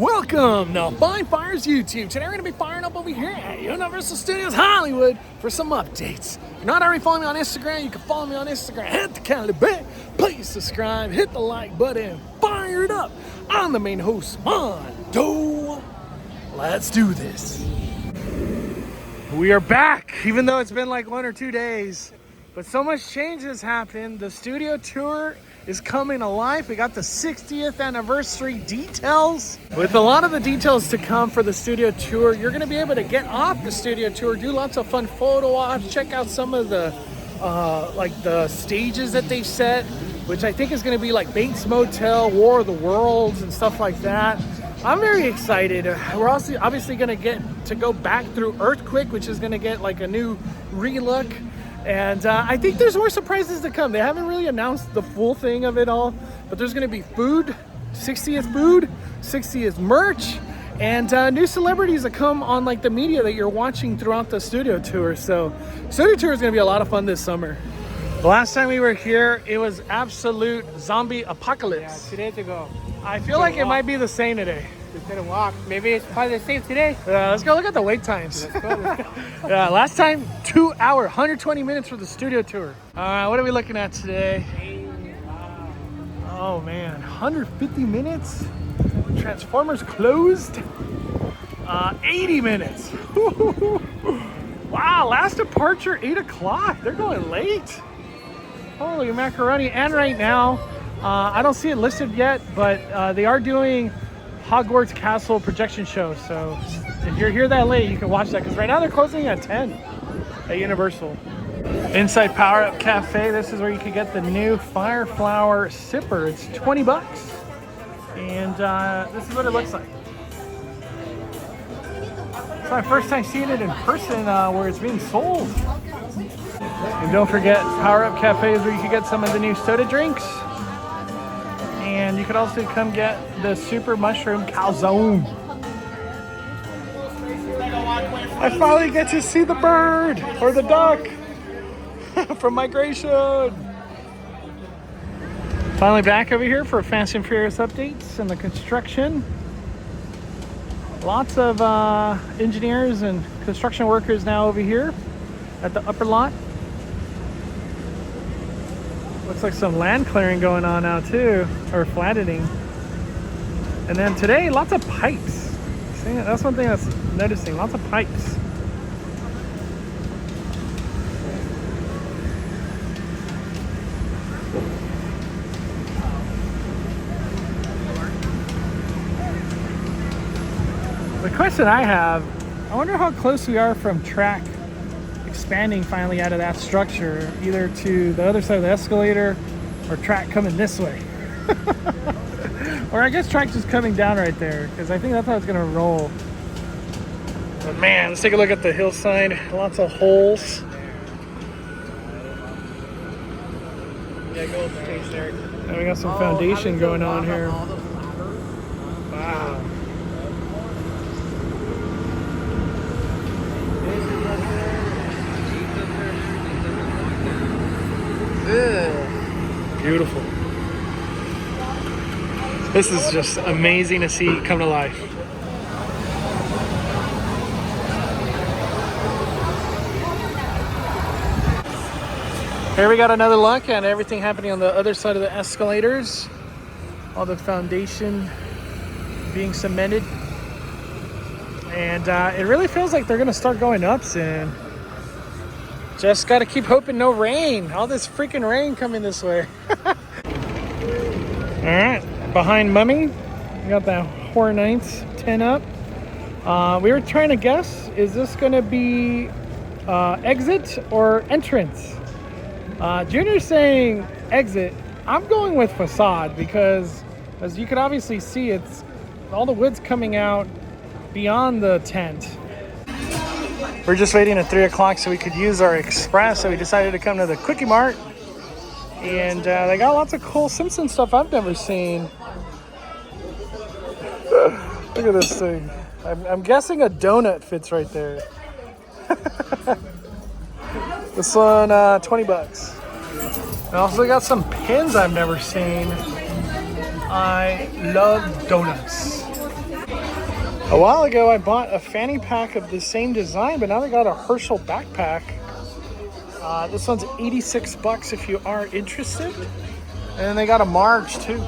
Welcome to Fine Fires YouTube. Today we're going to be firing up over here at Universal Studios Hollywood for some updates. If you're not already following me on Instagram, you can follow me on Instagram. Hit the calendar bell, please subscribe, hit the like button, fire it up. I'm the main host, Mondo. Let's do this. We are back, even though it's been like 1 or 2 days. But so much change has happened. The studio tour is coming alive. We got the 60th anniversary details. With a lot of the details to come for the studio tour, you're gonna be able to get off the studio tour, do lots of fun photo ops, check out some of the like the stages that they set, which I think is gonna be like Bates Motel, War of the Worlds and stuff like that. I'm very excited. We're also obviously gonna get to go back through Earthquake, which is gonna get like a new re-look. And I think there's more surprises to come. They haven't really announced the full thing of it all, but there's going to be food, 60th merch, and new celebrities that come on like the media that you're watching throughout the studio tour. So studio tour is going to be a lot of fun this summer. The last time we were here, it was absolute zombie apocalypse. Yeah, 2 days ago. I feel like it might be the same today. Instead of walk, maybe it's probably the same today. Let's go look at the wait times. Let's go. Yeah, last time 2 hour, 120 minutes for the studio tour. What are we looking at today? Oh man, 150 minutes. Transformers closed. 80 minutes. Wow, last departure 8 o'clock. They're going late. Holy macaroni! And right now, I don't see it listed yet, but they are doing Hogwarts Castle projection show. So if you're here that late, you can watch that, because right now they're closing at 10 at Universal. Inside Power Up Cafe, this is where you can get the new Fire Flower sipper. It's 20 bucks. And this is what it looks like. It's my first time seeing it in person where it's being sold. And don't forget, Power Up Cafe is where you can get some of the new soda drinks. And you could also come get the Super Mushroom Calzone. I finally get to see the bird or the duck from Migration. Finally back over here for Fast and Furious updates and the construction. Lots of engineers and construction workers now over here at the upper lot. Looks like some land clearing going on now too, or flattening. And then today, lots of pipes. See, that's one thing that's noticing, lots of pipes. The question I have, I wonder how close we are from track expanding finally out of that structure, either to the other side of the escalator or track coming this way. Or I guess track just coming down right there, because I think that's how it's gonna roll. But man, let's take a look at the hillside. Lots of holes. Yeah, go upstairs there. And we got some foundation going on here. Wow. Beautiful. This is just amazing to see come to life. Here we got another look at everything happening on the other side of the escalators. All the foundation being cemented. And it really feels like they're gonna start going up soon. Just gotta keep hoping no rain. All this freaking rain coming this way. All right, behind Mummy, we got that Horror Nights 10 up. We were trying to guess, is this gonna be exit or entrance? Junior's saying exit. I'm going with facade because, as you can obviously see, it's all the wood's coming out beyond the tent. We're just waiting at 3 o'clock so we could use our express, so we decided to come to the Quickie Mart. And they got lots of cool Simpsons stuff I've never seen. Look at this thing. I'm guessing a donut fits right there. This one, 20 bucks. I also got some pins I've never seen. I love donuts. A while ago, I bought a fanny pack of the same design, but now they got a Herschel backpack. This one's 86 bucks if you are interested. And then they got a Marge too.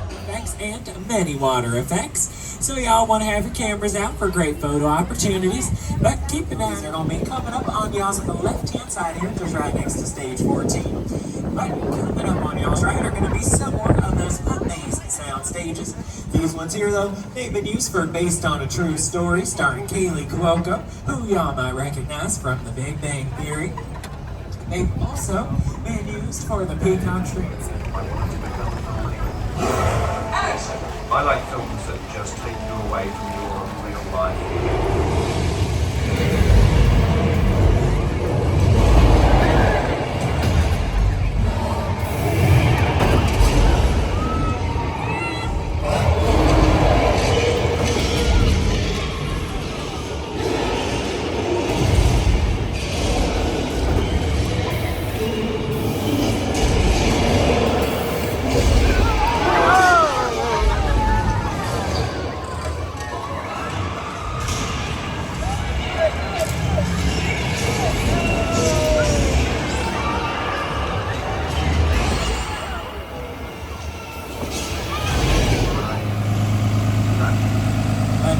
Effects and many water effects. So y'all want to have your cameras out for great photo opportunities. But keep an eye, they're going to be coming up on y'all's left-hand side here, just right next to stage 14. But coming up on y'all's right are going to be some more of those amazing sound stages. These ones here, though, they've been used for Based on a True Story, starring Kaylee Cuoco, who y'all might recognize from The Big Bang Theory. They've also been used for the Peacock Transit. I like films that just take you away from your real life.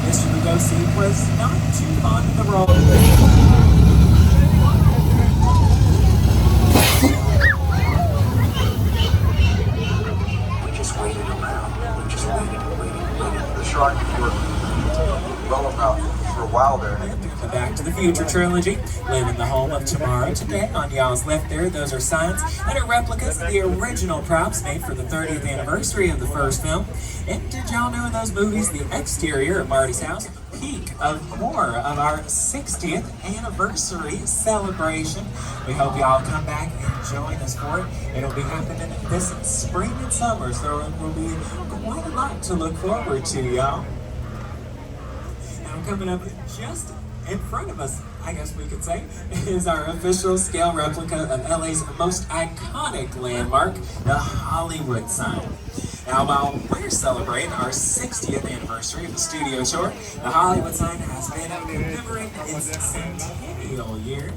Mr. Lugosi was not too fond of the role. We just waited around. We just waited. The shark were well about for a while there. The Back to the Future trilogy, live in the home of tomorrow today. On y'all's left there, those are signs that are replicas of the original props made for the 30th anniversary of the first film. And did y'all know in those movies, the exterior of Marty's house, peak of more of our 60th anniversary celebration. We hope y'all come back and join us for it. It'll be happening this spring and summer, so it will be quite a lot to look forward to, y'all. Now coming up just in front of us, I guess we could say, is our official scale replica of LA's most iconic landmark, the Hollywood sign. Now, while we're celebrating our 60th anniversary of the studio tour, the Hollywood sign has been commemorating its centennial year.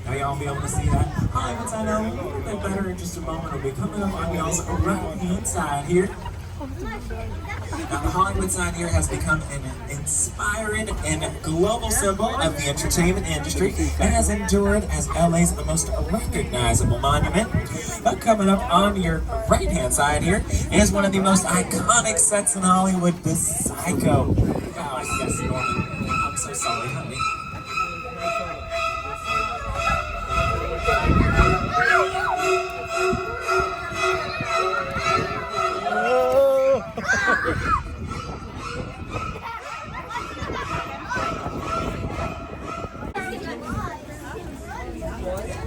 Now, y'all will be able to see that Hollywood sign a little bit better in just a moment. It'll be coming up on y'all's right-hand side here. Now, the Hollywood sign here has become an inspiring and global symbol of the entertainment industry and has endured as LA's most recognizable monument. But coming up on your right-hand side here is one of the most iconic sets in Hollywood, the Psycho. Oh, yes, Norman. I'm so sorry, honey.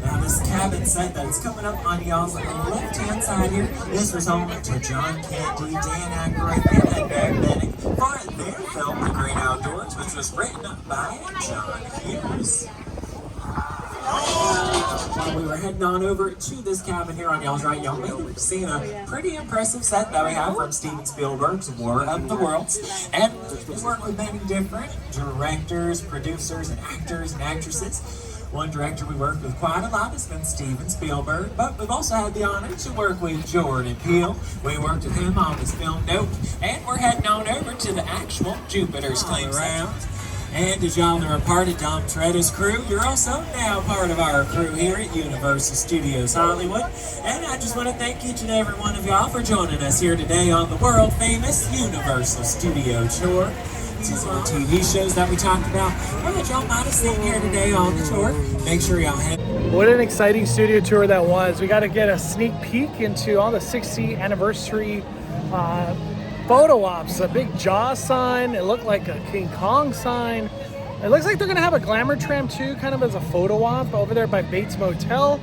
Now this cabin set that is coming up on y'all's left-hand side here, this was home to John Candy, Dan Aykroyd, and Annette Bening for their film The Great Outdoors, which was written by John Hughes. While we were heading on over to this cabin here on y'all's right, y'all may have seen a pretty impressive set that we have from Steven Spielberg's War of the Worlds. And we work with many different directors, producers, and actors and actresses. One director we worked with quite a lot has been Steven Spielberg, but we've also had the honor to work with Jordan Peele. We worked with him on his film Nope, and we're heading on over to the actual Jupiter's Claim Grounds. And as y'all are a part of Dom Toretto's crew, you're also now part of our crew here at Universal Studios Hollywood. And I just want to thank each and every one of y'all for joining us here today on the world-famous Universal Studio Tour. These are the TV shows that we talked about, or that y'all might have seen here today on the tour. Make sure y'all head. What an exciting studio tour that was. We got to get a sneak peek into all the 60th anniversary photo ops. A big Jaws sign. It looked like a King Kong sign. It looks like they're going to have a glamour tram too, kind of as a photo op over there by Bates Motel.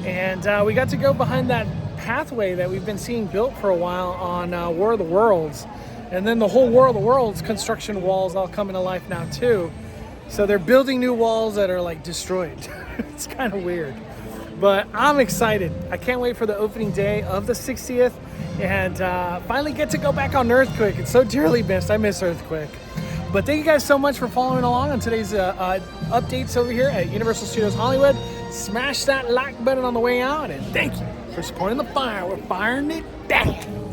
And we got to go behind that pathway that we've been seeing built for a while on War of the Worlds. And then the whole War of the Worlds construction walls all coming to life now too. So they're building new walls that are like destroyed. It's kind of weird. But I'm excited. I can't wait for the opening day of the 60th. and finally get to go back on Earthquake. It's so dearly missed. I miss Earthquake. But thank you guys so much for following along on today's updates over here at Universal Studios Hollywood. Smash that like button on the way out, and thank you for supporting the fire. We're firing it down.